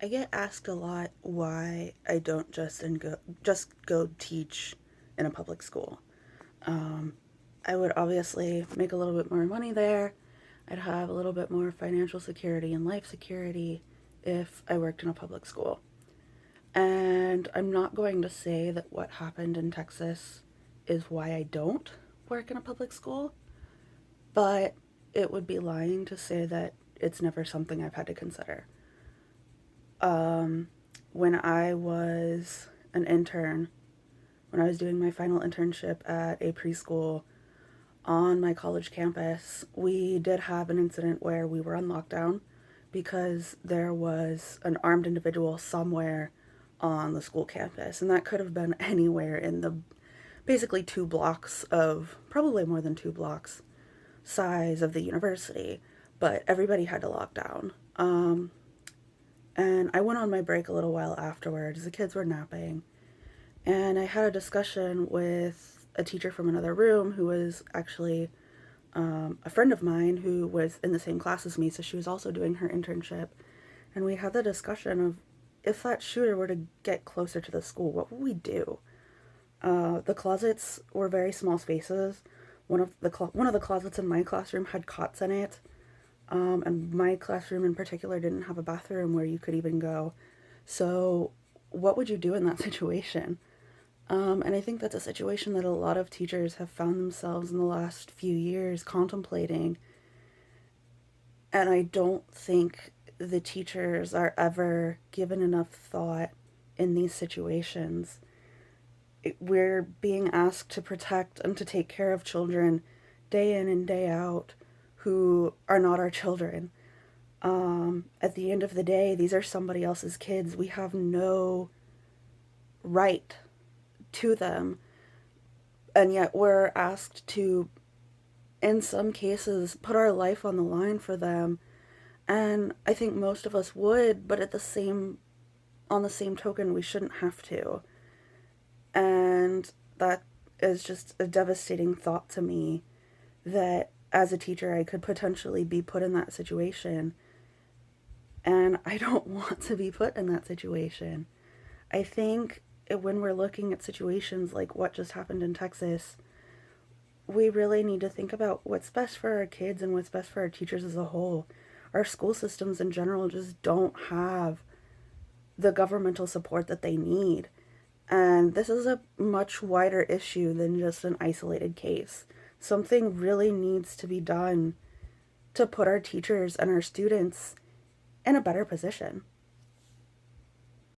I get asked a lot why I don't just go teach in a public school. Um, I would obviously make a little bit more money there. I'd have a little bit more financial security and life security if I worked in a public school. And I'm not going to say that what happened in Texas is why I don't work in a public school, but it would be lying to say that it's never something I've had to consider. Um, when I was an intern, when I was doing my final internship at a preschool on my college campus, we did have an incident where we were on lockdown because there was an armed individual somewhere on the school campus. And that could have been anywhere in the basically 2 blocks of, probably more than 2 blocks, size of the university. But everybody had to lock down. And I went on my break a little while afterwards. The kids were napping. And I had a discussion with a teacher from another room who was actually a friend of mine who was in the same class as me. So she was also doing her internship. And we had the discussion of if that shooter were to get closer to the school, what would we do? The closets were very small spaces. One of the closets in my classroom had cots in it, and my classroom in particular didn't have a bathroom where you could even go. So, what would you do in that situation? And I think that's a situation that a lot of teachers have found themselves in the last few years contemplating. And I don't think the teachers are ever given enough thought in these situations. We're being asked to protect and to take care of children day in and day out who are not our children. At the end of the day, these are somebody else's kids. We have no right to them, and yet we're asked to, in some cases, put our life on the line for them. And I think most of us would, but on the same token, we shouldn't have to. And that is just a devastating thought to me that as a teacher, I could potentially be put in that situation. And I don't want to be put in that situation. I think when we're looking at situations like what just happened in Texas, we really need to think about what's best for our kids and what's best for our teachers as a whole. Our school systems in general just don't have the governmental support that they need. And this is a much wider issue than just an isolated case. Something really needs to be done to put our teachers and our students in a better position.